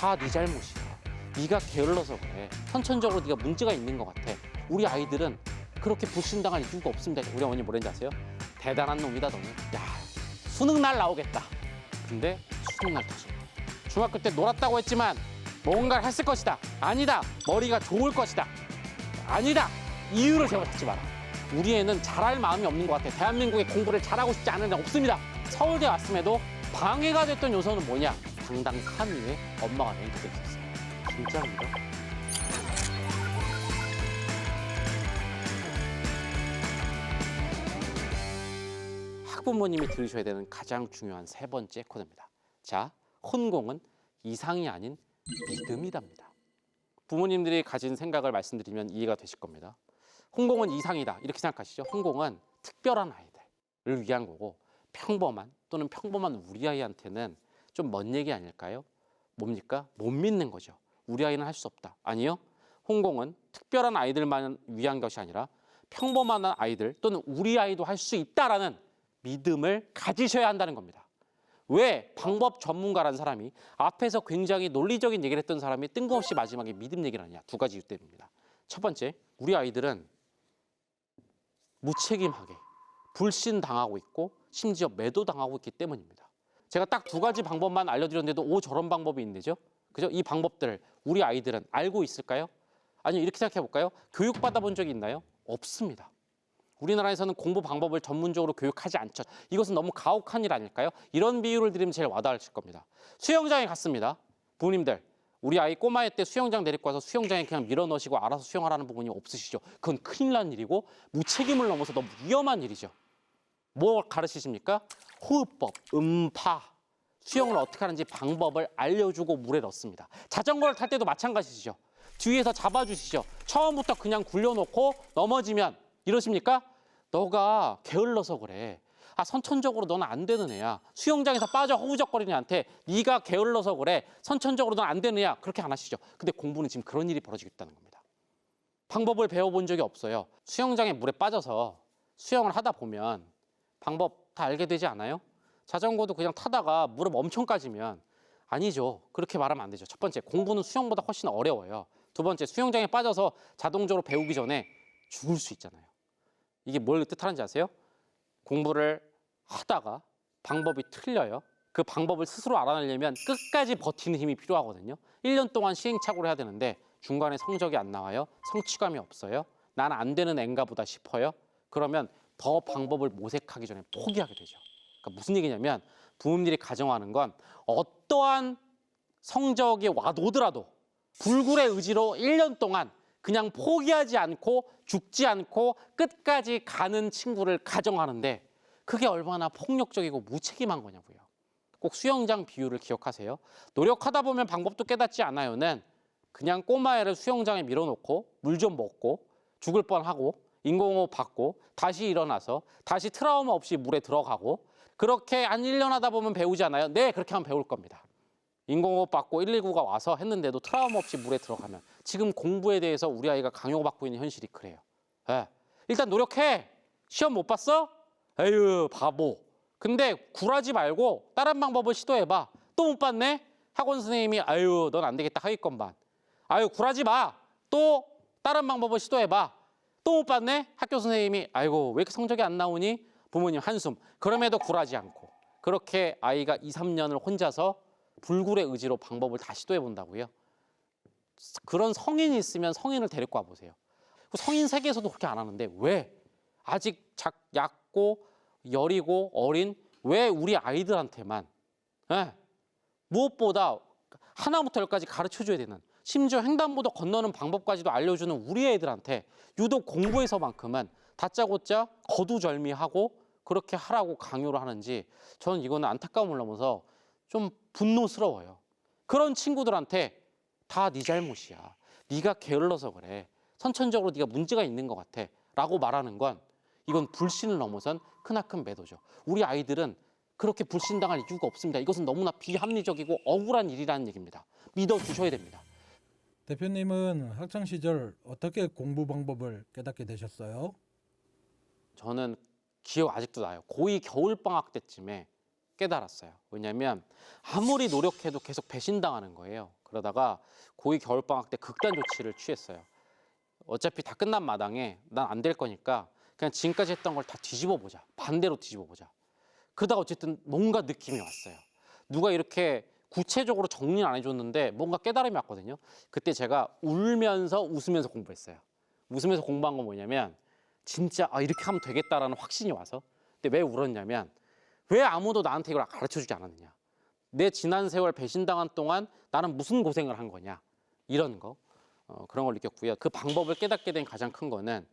다 네 잘못이야. 네가 게을러서 그래. 선천적으로 네가 문제가 있는 것 같아. 우리 아이들은 그렇게 불신당할 이유가 없습니다. 우리 어머니 뭐랬는지 아세요? 대단한 놈이다 너는. 야, 수능 날 나오겠다. 근데 수능 날 터져. 중학교 때 놀았다고 했지만 뭔가를 했을 것이다. 아니다. 머리가 좋을 것이다. 아니다. 이유를 제거하지 마라. 우리 애는 잘할 마음이 없는 것 같아. 대한민국에 공부를 잘하고 싶지 않은 애 없습니다. 서울대 왔음에도 방해가 됐던 요소는 뭐냐? 당당 3위에 엄마가 랭크돼 있었어요. 진짜입니다. 학부모님이 들으셔야 되는 가장 중요한 세 번째 코드입니다. 자, 혼공은 이상이 아닌 믿음이답니다. 부모님들이 가진 생각을 말씀드리면 이해가 되실 겁니다. 혼공은 이상이다 이렇게 생각하시죠? 혼공은 특별한 아이들을 위한 거고 평범한 또는 평범한 우리 아이한테는 좀 먼 얘기 아닐까요? 뭡니까? 못 믿는 거죠. 우리 아이는 할 수 없다. 아니요. 혼공은 특별한 아이들만 위한 것이 아니라 평범한 아이들 또는 우리 아이도 할 수 있다라는 믿음을 가지셔야 한다는 겁니다. 왜 방법 전문가라는 사람이 앞에서 굉장히 논리적인 얘기를 했던 사람이 뜬금없이 마지막에 믿음 얘기를 하냐? 두 가지 이유 때문입니다. 첫 번째, 우리 아이들은 무책임하게 불신당하고 있고 심지어 매도당하고 있기 때문입니다. 제가 딱 두 가지 방법만 알려드렸는데도 오 저런 방법이 있는데죠. 그죠? 이 방법들을 우리 아이들은 알고 있을까요? 아니 이렇게 생각해 볼까요? 교육받아 본 적이 있나요? 없습니다. 우리나라에서는 공부 방법을 전문적으로 교육하지 않죠. 이것은 너무 가혹한 일 아닐까요? 이런 비유를 드리면 제일 와닿으실 겁니다. 수영장에 갔습니다. 부모님들, 우리 아이 꼬마애 때 수영장 데리고 와서 수영장에 그냥 밀어넣으시고 알아서 수영하라는 부분이 없으시죠. 그건 큰일 난 일이고 무책임을 넘어서 너무 위험한 일이죠. 뭐 가르치십니까? 호흡법, 음파, 수영을 어떻게 하는지 방법을 알려주고 물에 넣습니다. 자전거를 탈 때도 마찬가지시죠. 뒤에서 잡아주시죠. 처음부터 그냥 굴려놓고 넘어지면 이러십니까? 너가 게을러서 그래. 아, 선천적으로 너는 안 되는 애야. 수영장에서 빠져 허우적거리는 애한테 네가 게을러서 그래. 선천적으로 넌 안 되는 애야. 그렇게 안 하시죠. 근데 공부는 지금 그런 일이 벌어지고 있다는 겁니다. 방법을 배워본 적이 없어요. 수영장에 물에 빠져서 수영을 하다 보면 방법 다 알게 되지 않아요? 자전거도 그냥 타다가 무릎 엄청 까지면 아니죠. 그렇게 말하면 안 되죠. 첫 번째, 공부는 수영보다 훨씬 어려워요. 두 번째, 수영장에 빠져서 자동적으로 배우기 전에 죽을 수 있잖아요. 이게 뭘 뜻하는지 아세요? 공부를 하다가 방법이 틀려요. 그 방법을 스스로 알아내려면 끝까지 버티는 힘이 필요하거든요. 1년 동안 시행착오를 해야 되는데 중간에 성적이 안 나와요. 성취감이 없어요. 난 안 되는 앤가 보다 싶어요. 그러면 더 방법을 모색하기 전에 포기하게 되죠. 그러니까 무슨 얘기냐면 부모님들이 가정하는 건 어떠한 성적이 오더라도 불굴의 의지로 1년 동안 그냥 포기하지 않고 죽지 않고 끝까지 가는 친구를 가정하는데 그게 얼마나 폭력적이고 무책임한 거냐고요. 꼭 수영장 비유를 기억하세요. 노력하다 보면 방법도 깨닫지 않아요는 그냥 꼬마애를 수영장에 밀어놓고 물 좀 먹고 죽을 뻔하고 인공호흡 받고 다시 일어나서 다시 트라우마 없이 물에 들어가고 그렇게 한 1년 하다 보면 배우지 않아요? 네, 그렇게 하면 배울 겁니다. 인공호흡 받고 119가 와서 했는데도 트라우마 없이 물에 들어가면 지금 공부에 대해서 우리 아이가 강요받고 있는 현실이 그래요. 네. 일단 노력해. 시험 못 봤어? 에휴 바보. 근데 굴하지 말고 다른 방법을 시도해봐. 또 못 봤네? 학원 선생님이 아유 넌 안 되겠다 하겠건만. 아유 굴하지 마. 또 다른 방법을 시도해봐. 또 못 봤네? 학교 선생님이 아이고 왜 이렇게 성적이 안 나오니? 부모님 한숨. 그럼에도 굴하지 않고 그렇게 아이가 2, 3년을 혼자서 불굴의 의지로 방법을 다 시도해 본다고요. 그런 성인이 있으면 성인을 데리고 와보세요. 성인 세계에서도 그렇게 안 하는데 왜? 아직 얕고 여리고 어린 왜 우리 아이들한테만 무엇보다 하나부터 열까지 가르쳐줘야 되는 심지어 횡단보도 건너는 방법까지도 알려주는 우리 애들한테 유독 공부에서만큼은 다짜고짜 거두절미하고 그렇게 하라고 강요를 하는지 저는 이거는 안타까움을 넘어서 좀 분노스러워요. 그런 친구들한테 다 네 잘못이야. 네가 게을러서 그래. 선천적으로 네가 문제가 있는 것 같아. 라고 말하는 건 이건 불신을 넘어선 크나큰 매도죠. 우리 아이들은 그렇게 불신당할 이유가 없습니다. 이것은 너무나 비합리적이고 억울한 일이라는 얘기입니다. 믿어주셔야 됩니다. 대표님은 학창 시절 어떻게 공부 방법을 깨닫게 되셨어요? 저는 기억 아직도 나요. 고2 겨울방학 때쯤에 깨달았어요. 왜냐하면 아무리 노력해도 계속 배신당하는 거예요. 그러다가 고2 겨울방학 때 극단 조치를 취했어요. 어차피 다 끝난 마당에 난 안 될 거니까 그냥 지금까지 했던 걸 다 뒤집어 보자. 반대로 뒤집어 보자. 그러다가 어쨌든 뭔가 느낌이 왔어요. 누가 이렇게 구체적으로 정리를 안 해줬는데 뭔가 깨달음이 왔거든요. 그때 제가 울면서 웃으면서 공부했어요. 웃으면서 공부한 건 뭐냐면 진짜 이렇게 하면 되겠다라는 확신이 와서. 근데 왜 울었냐면 왜 아무도 나한테 이걸 가르쳐주지 않았느냐. 내 지난 세월 배신당한 동안 나는 무슨 고생을 한 거냐. 이런 거. 그런 걸 느꼈고요. 그 방법을 깨닫게 된 가장 큰 거는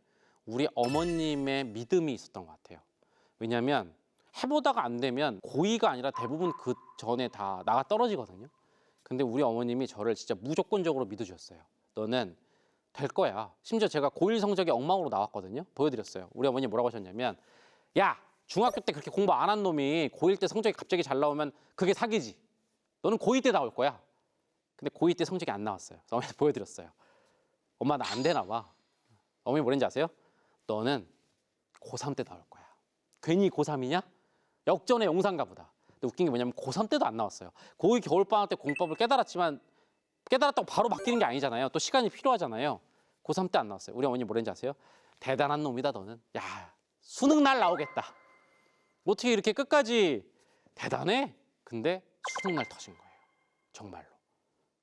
우리 어머님의 믿음이 있었던 것 같아요. 왜냐하면 해보다가 안 되면 고2가 아니라 대부분 그 전에 다 나가 떨어지거든요. 근데 우리 어머님이 저를 진짜 무조건적으로 믿어주셨어요. 너는 될 거야. 심지어 제가 고1 성적이 엉망으로 나왔거든요. 보여드렸어요. 우리 어머니 뭐라고 하셨냐면 야, 중학교 때 그렇게 공부 안 한 놈이 고1 때 성적이 갑자기 잘 나오면 그게 사기지. 너는 고2 때 나올 거야. 근데 고2 때 성적이 안 나왔어요. 그래서 어머니한테 보여드렸어요. 엄마 나 안 되나 봐. 어머니 뭐랬는지 아세요? 너는 고3 때 나올 거야. 괜히 고3이냐? 역전의 용사인가 보다. 근데 웃긴 게 뭐냐면 고3 때도 안 나왔어요. 고2 겨울방학 때 공법을 깨달았지만 깨달았다고 바로 바뀌는 게 아니잖아요. 또 시간이 필요하잖아요. 고3 때 안 나왔어요. 우리 어머니 뭐랬는지 아세요? 대단한 놈이다 너는. 야, 수능 날 나오겠다. 어떻게 이렇게 끝까지 대단해? 근데 수능 날 터진 거예요. 정말로.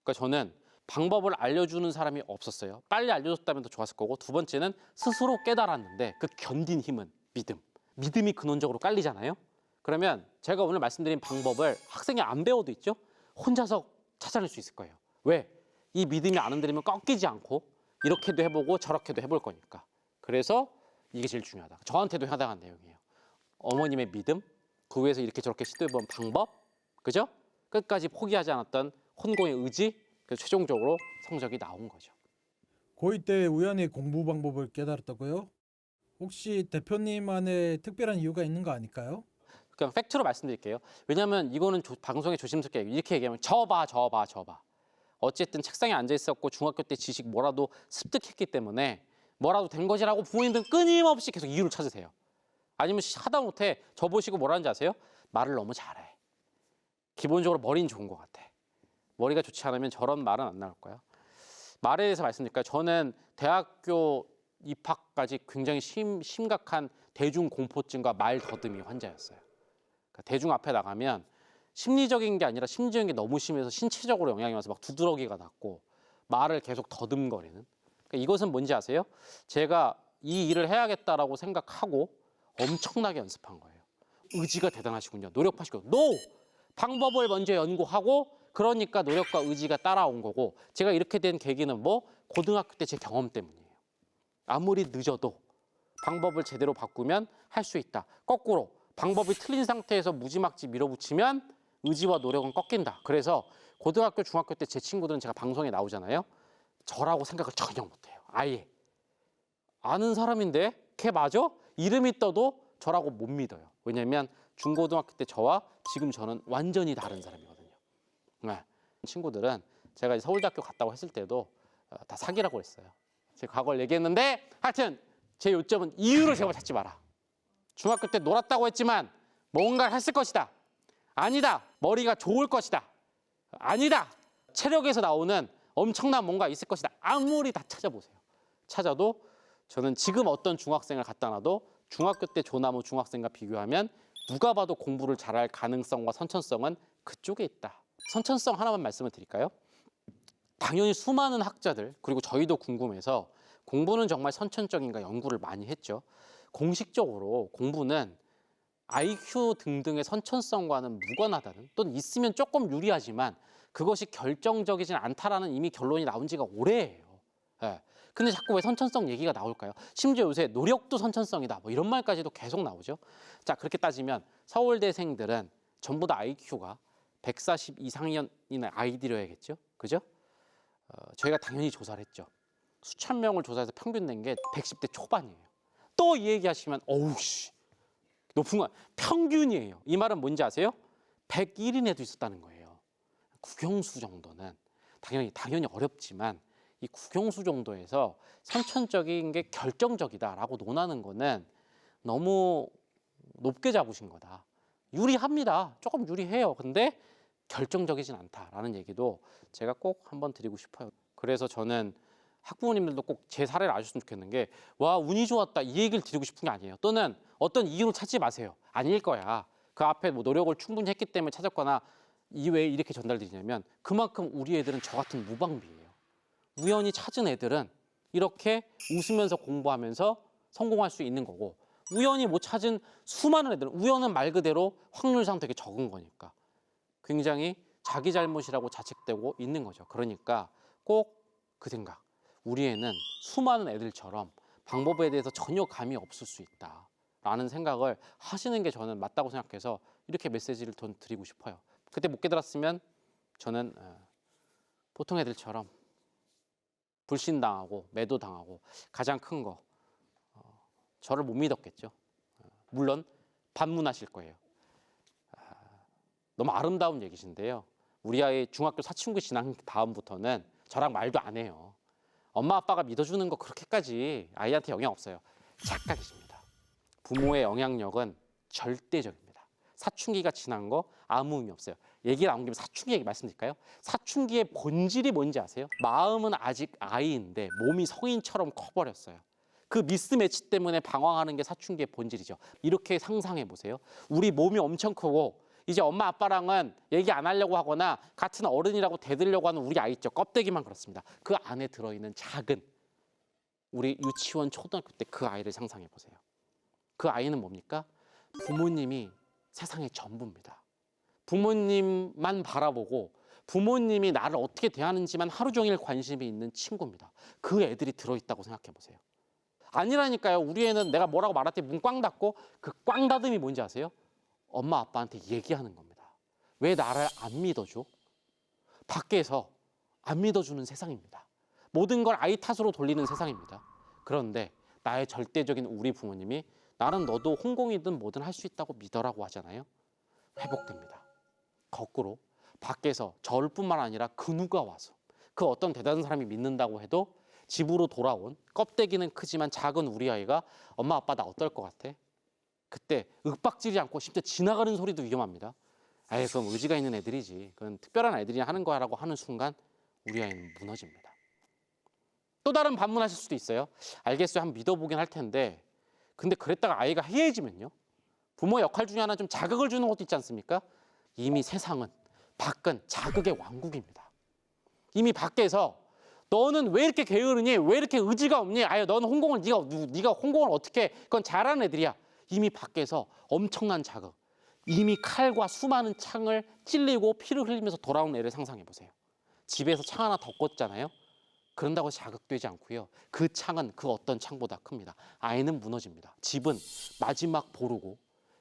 그러니까 저는 방법을 알려주는 사람이 없었어요. 빨리 알려줬다면 더 좋았을 거고, 두 번째는 스스로 깨달았는데 그 견딘 힘은 믿음. 믿음이 근원적으로 깔리잖아요. 그러면 제가 오늘 말씀드린 방법을 학생이 안 배워도 있죠? 혼자서 찾아낼 수 있을 거예요. 왜? 이 믿음이 안 흔들리면 꺾이지 않고 이렇게도 해보고 저렇게도 해볼 거니까. 그래서 이게 제일 중요하다. 저한테도 해당한 내용이에요. 어머님의 믿음, 그 위에서 이렇게 저렇게 시도해본 방법, 그죠? 끝까지 포기하지 않았던 혼공의 의지, 그래서 최종적으로 성적이 나온 거죠. 고2 때 우연히 공부 방법을 깨달았다고요? 혹시 대표님만의 특별한 이유가 있는 거 아닐까요? 그냥 팩트로 말씀드릴게요. 왜냐하면 이거는 방송에 조심스럽게 이렇게 얘기하면 저 봐. 어쨌든 책상에 앉아 있었고 중학교 때 지식 뭐라도 습득했기 때문에 뭐라도 된 것이라고 부모님들은 끊임없이 계속 이유를 찾으세요. 아니면 하다못해 저 보시고 뭐라는지 아세요? 말을 너무 잘해. 기본적으로 머리는 좋은 것 같아. 머리가 좋지 않으면 저런 말은 안 나올 거야. 말에 대해서 말씀드릴까요? 저는 대학교 입학까지 굉장히 심각한 대중공포증과 말더듬이 환자였어요. 그러니까 대중 앞에 나가면 심리적인 게 아니라 심지어인 게 너무 심해서 신체적으로 영향이 와서 막 두드러기가 났고 말을 계속 더듬거리는. 그러니까 이것은 뭔지 아세요? 제가 이 일을 해야겠다라고 생각하고 엄청나게 연습한 거예요. 의지가 대단하시군요. 노력하시고 NO! 방법을 먼저 연구하고 그러니까 노력과 의지가 따라온 거고 제가 이렇게 된 계기는 고등학교 때 제 경험 때문이에요. 아무리 늦어도 방법을 제대로 바꾸면 할 수 있다. 거꾸로 방법이 틀린 상태에서 무지막지 밀어붙이면 의지와 노력은 꺾인다. 그래서 고등학교, 중학교 때 제 친구들은 제가 방송에 나오잖아요. 저라고 생각을 전혀 못해요. 아예. 아는 사람인데 걔 맞아? 이름이 떠도 저라고 못 믿어요. 왜냐하면 중고등학교 때 저와 지금 저는 완전히 다른 사람이거든요. 네. 친구들은 제가 서울대학교 갔다고 했을 때도 다 사기라고 했어요. 제 과거를 얘기했는데 하여튼 제 요점은 이유를 제발 찾지 마라. 중학교 때 놀았다고 했지만 뭔가를 했을 것이다. 아니다. 머리가 좋을 것이다. 아니다. 체력에서 나오는 엄청난 뭔가 있을 것이다. 아무리 다 찾아보세요. 찾아도 저는 지금 어떤 중학생을 갖다 놔도 중학교 때 조나무 중학생과 비교하면 누가 봐도 공부를 잘할 가능성과 선천성은 그쪽에 있다. 선천성 하나만 말씀을 드릴까요? 당연히 수많은 학자들 그리고 저희도 궁금해서 공부는 정말 선천적인가 연구를 많이 했죠. 공식적으로 공부는 IQ 등등의 선천성과는 무관하다는 또는 있으면 조금 유리하지만 그것이 결정적이진 않다라는 이미 결론이 나온 지가 오래예요. 네. 근데 자꾸 왜 선천성 얘기가 나올까요? 심지어 요새 노력도 선천성이다 이런 말까지도 계속 나오죠. 자, 그렇게 따지면 서울대생들은 전부 다 IQ가 140 이상인 아이들이어야겠죠. 그죠? 저희가 당연히 조사를 했죠. 수천 명을 조사해서 평균 낸 게 110대 초반이에요. 또 이 얘기하시면 어우씨 높은 건 평균이에요. 이 말은 뭔지 아세요? 101인 애도 있었다는 거예요. 국영수 정도는 당연히 어렵지만 이 국영수 정도에서 선천적인 게 결정적이다라고 논하는 거는 너무 높게 잡으신 거다. 유리합니다. 조금 유리해요. 근데 결정적이진 않다라는 얘기도 제가 꼭 한번 드리고 싶어요. 그래서 저는 학부모님들도 꼭 제 사례를 아셨으면 좋겠는 게, 와, 운이 좋았다 이 얘기를 드리고 싶은 게 아니에요. 또는 어떤 이유를 찾지 마세요. 아닐 거야. 그 앞에 뭐 노력을 충분히 했기 때문에 찾았거나, 이외에 이렇게 전달드리냐면 그만큼 우리 애들은 저 같은 무방비예요. 우연히 찾은 애들은 이렇게 웃으면서 공부하면서 성공할 수 있는 거고, 우연히 못 찾은 수많은 애들은, 우연은 말 그대로 확률상 되게 적은 거니까 굉장히 자기 잘못이라고 자책되고 있는 거죠. 그러니까 꼭 그 생각, 우리 애는 수많은 애들처럼 방법에 대해서 전혀 감이 없을 수 있다라는 생각을 하시는 게 저는 맞다고 생각해서 이렇게 메시지를 드리고 싶어요. 그때 못 깨달았으면 저는 보통 애들처럼 불신당하고 매도당하고, 가장 큰 거, 저를 못 믿었겠죠. 물론 반문하실 거예요. 너무 아름다운 얘기신데요. 우리 아이 중학교 사춘기 지난 다음부터는 저랑 말도 안 해요. 엄마 아빠가 믿어주는 거 그렇게까지 아이한테 영향 없어요. 착각이십니다. 부모의 영향력은 절대적입니다. 사춘기가 지난 거 아무 의미 없어요. 얘기 나온 김에 사춘기 얘기 말씀드릴까요? 사춘기의 본질이 뭔지 아세요? 마음은 아직 아이인데 몸이 성인처럼 커버렸어요. 그 미스매치 때문에 방황하는 게 사춘기의 본질이죠. 이렇게 상상해 보세요. 우리 몸이 엄청 크고 이제 엄마 아빠랑은 얘기 안 하려고 하거나 같은 어른이라고 대들려고 하는 우리 아이 있죠. 껍데기만 그렇습니다. 그 안에 들어있는 작은, 우리 유치원 초등학교 때 그 아이를 상상해 보세요. 그 아이는 뭡니까? 부모님이 세상의 전부입니다. 부모님만 바라보고 부모님이 나를 어떻게 대하는지만 하루 종일 관심이 있는 친구입니다. 그 애들이 들어있다고 생각해 보세요. 아니라니까요. 우리 애는 내가 뭐라고 말할 때 문 꽝 닫고, 그 꽝 닫음이 뭔지 아세요? 엄마 아빠한테 얘기하는 겁니다. 왜 나를 안 믿어줘? 밖에서 안 믿어주는 세상입니다. 모든 걸 아이 탓으로 돌리는 세상입니다. 그런데 나의 절대적인 우리 부모님이 나는 너도 홍공이든 뭐든 할 수 있다고 믿어라고 하잖아요. 회복됩니다. 거꾸로 밖에서 저뿐만 아니라 그 누가 와서, 그 어떤 대단한 사람이 믿는다고 해도 집으로 돌아온 껍데기는 크지만 작은 우리 아이가 엄마 아빠 나 어떨 것 같아? 그때 윽박지르지 않고 심지어 지나가는 소리도 위험합니다. 아예 그럼 의지가 있는 애들이지, 그건 특별한 애들이 하는 거야라고 하는 순간 우리 아이는 무너집니다. 또 다른 반문하실 수도 있어요. 알겠어요, 한번 믿어보긴 할 텐데, 근데 그랬다가 아이가 해이해지면요, 부모 역할 중에 하나 좀 자극을 주는 것도 있지 않습니까? 이미 세상은, 밖은 자극의 왕국입니다. 이미 밖에서 너는 왜 이렇게 게으르니? 왜 이렇게 의지가 없니? 아유, 너는 홍공을 네가 홍공을 어떻게 해? 그건 잘하는 애들이야. 이미 밖에서 엄청난 자극, 이미 칼과 수많은 창을 찔리고 피를 흘리면서 돌아온 애를 상상해 보세요. 집에서 창 하나 더 꽂잖아요. 그런다고 자극되지 않고요. 그 창은 그 어떤 창보다 큽니다. 아이는 무너집니다. 집은 마지막 보루고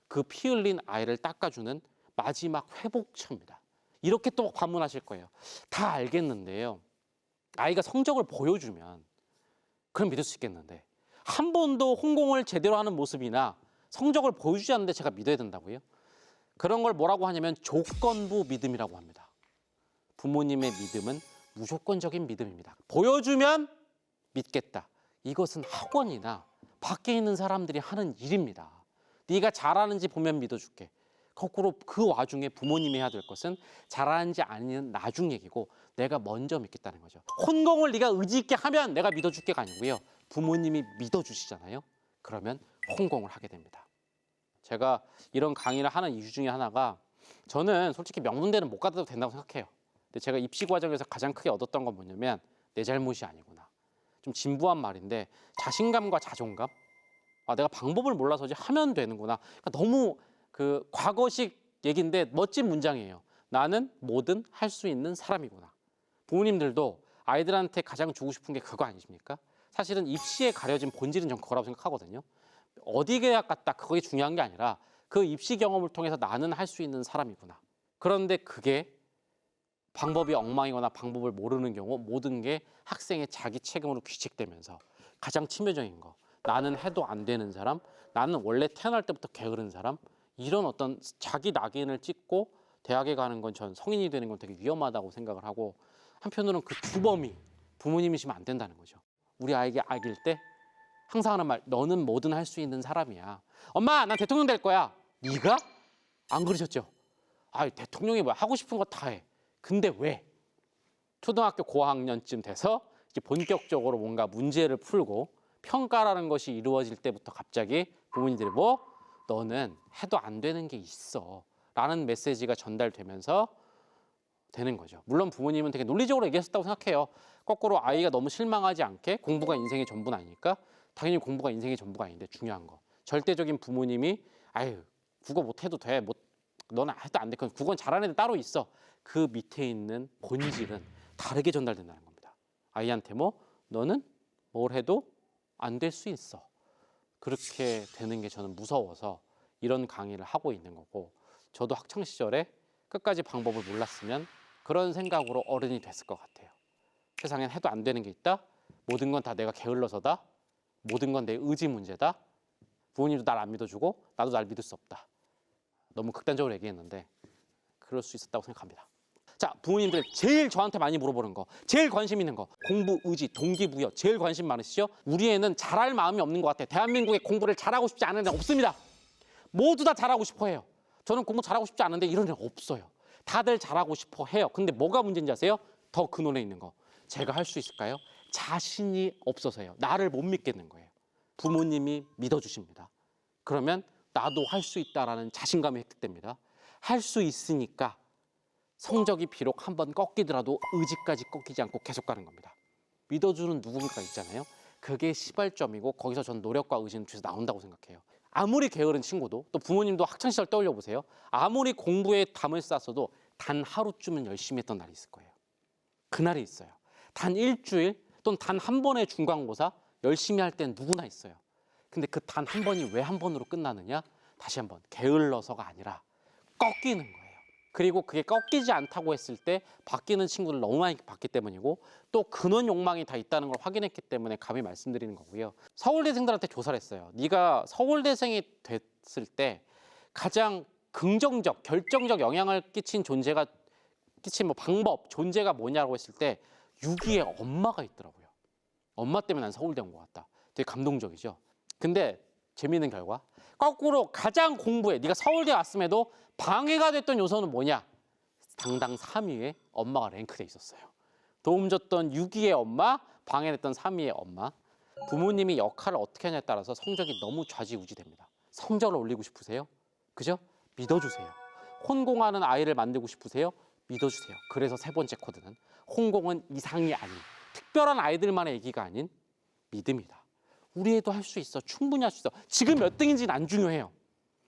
그 피 흘린 아이를 닦아주는 마지막 회복처입니다. 이렇게 또 반문하실 거예요. 다 알겠는데요. 아이가 성적을 보여주면 그럼 믿을 수 있겠는데, 한 번도 홍공을 제대로 하는 모습이나 성적을 보여주지 않는데 제가 믿어야 된다고요? 그런 걸 뭐라고 하냐면 조건부 믿음이라고 합니다. 부모님의 믿음은 무조건적인 믿음입니다. 보여주면 믿겠다. 이것은 학원이나 밖에 있는 사람들이 하는 일입니다. 네가 잘하는지 보면 믿어줄게. 거꾸로 그 와중에 부모님이 해야 될 것은 잘하는지 아니는 나중 얘기고 내가 먼저 믿겠다는 거죠. 혼공을 네가 의지 있게 하면 내가 믿어줄게가 아니고요. 부모님이 믿어주시잖아요. 그러면 혼공을 하게 됩니다. 제가 이런 강의를 하는 이유 중에 하나가, 저는 솔직히 명문대는 못 가도 된다고 생각해요. 근데 제가 입시 과정에서 가장 크게 얻었던 건 뭐냐면, 내 잘못이 아니구나. 좀 진부한 말인데 자신감과 자존감. 아, 내가 방법을 몰라서지 하면 되는구나. 그러니까 너무 그 과거식 얘기인데 멋진 문장이에요. 나는 뭐든 할 수 있는 사람이구나. 부모님들도 아이들한테 가장 주고 싶은 게 그거 아니십니까? 사실은 입시에 가려진 본질은 전 그거라고 생각하거든요. 어디 대학 갔다 그게 중요한 게 아니라 그 입시 경험을 통해서 나는 할 수 있는 사람이구나. 그런데 그게 방법이 엉망이거나 방법을 모르는 경우 모든 게 학생의 자기 책임으로 규칙되면서 가장 치명적인 거, 나는 해도 안 되는 사람, 나는 원래 태어날 때부터 게으른 사람, 이런 어떤 자기 낙인을 찍고 대학에 가는 건 전 성인이 되는 건 되게 위험하다고 생각을 하고, 한편으로는 그 주범이 부모님이시면 안 된다는 거죠. 우리 아이에게 아기일 때 항상 하는 말, 너는 뭐든 할 수 있는 사람이야. 엄마, 난 대통령 될 거야. 네가? 안 그러셨죠? 아, 대통령이 뭐야 하고 싶은 거 다 해. 근데 왜? 초등학교 고학년쯤 돼서 이제 본격적으로 뭔가 문제를 풀고 평가라는 것이 이루어질 때부터 갑자기 부모님들이 뭐 너는 해도 안 되는 게 있어 라는 메시지가 전달되면서 되는 거죠. 물론 부모님은 되게 논리적으로 얘기했었다고 생각해요. 거꾸로 아이가 너무 실망하지 않게 공부가 인생의 전부는 아니니까 당연히 공부가 인생의 전부가 아닌데 중요한 거. 절대적인 부모님이 아유 국어 못해도 돼. 너는 해도 안 돼. 그건 국어는 잘하는 애들 따로 있어. 그 밑에 있는 본질은 다르게 전달된다는 겁니다. 아이한테 뭐 너는 뭘 해도 안 될 수 있어. 그렇게 되는 게 저는 무서워서 이런 강의를 하고 있는 거고 저도 학창 시절에 끝까지 방법을 몰랐으면 그런 생각으로 어른이 됐을 것 같아요. 세상엔 해도 안 되는 게 있다. 모든 건 다 내가 게을러서다. 모든 건 내 의지 문제다. 부모님도 날 안 믿어주고 나도 날 믿을 수 없다. 너무 극단적으로 얘기했는데 그럴 수 있었다고 생각합니다. 자, 부모님들 제일 저한테 많이 물어보는 거, 제일 관심 있는 거, 공부, 의지, 동기부여 제일 관심 많으시죠? 우리 애는 잘할 마음이 없는 것 같아요. 대한민국에 공부를 잘하고 싶지 않은 애는 없습니다. 모두 다 잘하고 싶어 해요. 저는 공부 잘하고 싶지 않은데 이런 애는 없어요. 다들 잘하고 싶어 해요. 근데 뭐가 문제인지 아세요? 더 근원에 있는 거. 제가 할 수 있을까요? 자신이 없어서요. 나를 못 믿겠는 거예요. 부모님이 믿어주십니다. 그러면 나도 할 수 있다라는 자신감이 획득됩니다. 할 수 있으니까 성적이 비록 한번 꺾이더라도 의지까지 꺾이지 않고 계속 가는 겁니다. 믿어주는 누군가 있잖아요. 그게 시발점이고 거기서 전 노력과 의지는 뒤에서 나온다고 생각해요. 아무리 게으른 친구도 또 부모님도 학창시절 떠올려 보세요. 아무리 공부에 담을 쌌어도 단 하루쯤은 열심히 했던 날이 있을 거예요. 그날이 있어요. 단 일주일 또는 단 한 번의 중간고사 열심히 할 땐 누구나 있어요. 근데 그 단 한 번이 왜 한 번으로 끝나느냐? 다시 한번 게을러서가 아니라 꺾이는 거예요. 그리고 그게 꺾이지 않다고 했을 때 바뀌는 친구를 너무 많이 봤기 때문이고 또 근원 욕망이 다 있다는 걸 확인했기 때문에 감히 말씀드리는 거고요. 서울대생들한테 조사를 했어요. 네가 서울대생이 됐을 때 가장 긍정적, 결정적 영향을 끼친 존재가 끼친 뭐 방법, 존재가 뭐냐고 했을 때 6위에 엄마가 있더라고요. 엄마 때문에 난 서울대 온 것 같다. 되게 감동적이죠. 근데 재미있는 결과 거꾸로 가장 공부에 네가 서울대 왔음에도 방해가 됐던 요소는 뭐냐? 당당 3위에 엄마가 랭크돼 있었어요. 도움 줬던 6위의 엄마, 방해됐던 3위의 엄마. 부모님이 역할을 어떻게 하냐에 따라서 성적이 너무 좌지우지됩니다. 성적을 올리고 싶으세요? 그죠? 믿어주세요. 혼공하는 아이를 만들고 싶으세요? 믿어주세요. 그래서 세 번째 코드는 혼공은 이상이 아닌 특별한 아이들만의 얘기가 아닌 믿음이다. 우리 애도 할 수 있어. 충분히 할 수 있어. 지금 몇 등인지는 안 중요해요.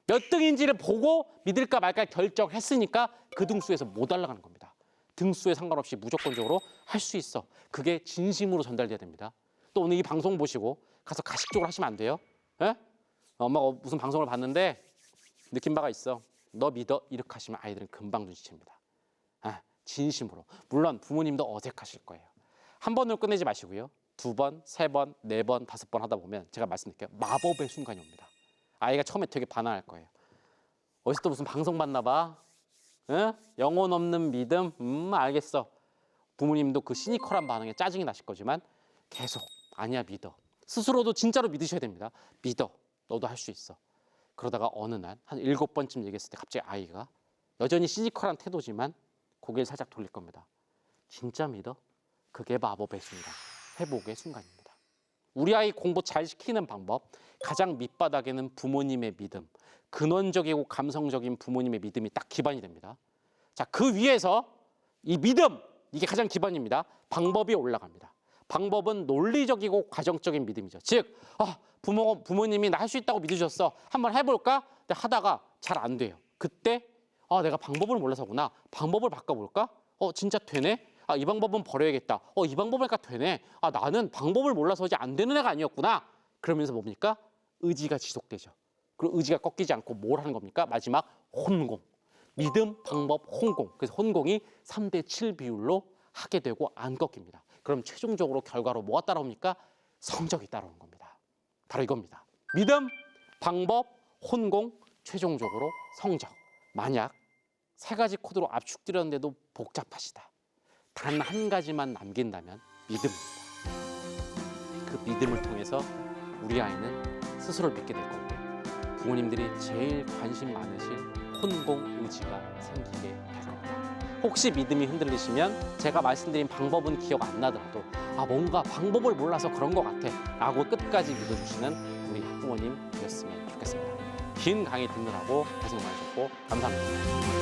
몇 등인지를 보고 믿을까 말까 결정했으니까 그 등수에서 못 올라가는 겁니다. 등수에 상관없이 무조건적으로 할 수 있어. 그게 진심으로 전달돼야 됩니다. 또 오늘 이 방송 보시고 가서 가식적으로 하시면 안 돼요. 에? 엄마가 무슨 방송을 봤는데 느낀 바가 있어. 너 믿어? 이렇게 하시면 아이들은 금방 눈치챕니다. 진심으로. 물론 부모님도 어색하실 거예요. 한 번으로 끝내지 마시고요. 2번, 3번, 4번, 5번 하다 보면 제가 말씀드릴게요. 마법의 순간이 옵니다. 아이가 처음에 되게 반항할 거예요. 어디서 또 무슨 방송 봤나 봐. 응? 영혼 없는 믿음? 알겠어. 부모님도 그 시니컬한 반응에 짜증이 나실 거지만 계속 아니야 믿어. 스스로도 진짜로 믿으셔야 됩니다. 믿어. 너도 할 수 있어. 그러다가 어느 날 한 7번쯤 얘기했을 때 갑자기 아이가 여전히 시니컬한 태도지만 고개를 살짝 돌릴 겁니다. 진짜 믿어? 그게 마법의 순간, 회복의 순간입니다. 우리 아이 공부 잘 시키는 방법, 가장 밑바닥에는 부모님의 믿음, 근원적이고 감성적인 부모님의 믿음이 딱 기반이 됩니다. 자, 그 위에서 이 믿음, 이게 가장 기반입니다. 방법이 올라갑니다. 방법은 논리적이고 과정적인 믿음이죠. 즉, 부모님이 나 할 수 있다고 믿으셨어. 한번 해볼까? 근데 하다가 잘 안 돼요. 그때 내가 방법을 몰라서구나. 방법을 바꿔볼까? 진짜 되네? 이 방법은 버려야겠다. 이 방법이니까 되네. 나는 방법을 몰라서 이제 안 되는 애가 아니었구나. 그러면서 뭡니까? 의지가 지속되죠. 그리고 의지가 꺾이지 않고 뭘 하는 겁니까? 마지막 혼공. 믿음, 방법, 혼공. 그래서 혼공이 3대7 비율로 하게 되고 안 꺾입니다. 그럼 최종적으로 결과로 뭐가 따라옵니까? 성적이 따라오는 겁니다. 바로 이겁니다. 믿음, 방법, 혼공, 최종적으로 성적. 만약 3가지 코드로 압축드렸는데도 복잡하시다. 단 한 가지만 남긴다면 믿음입니다. 그 믿음을 통해서 우리 아이는 스스로를 믿게 될 거고 부모님들이 제일 관심 많으신 혼공 의지가 생기게 될 겁니다. 혹시 믿음이 흔들리시면 제가 말씀드린 방법은 기억 안 나더라도 뭔가 방법을 몰라서 그런 것 같아 라고 끝까지 믿어주시는 우리 학부모님 되셨으면 좋겠습니다. 긴 강의 듣느라고 고생 많으셨고 감사합니다.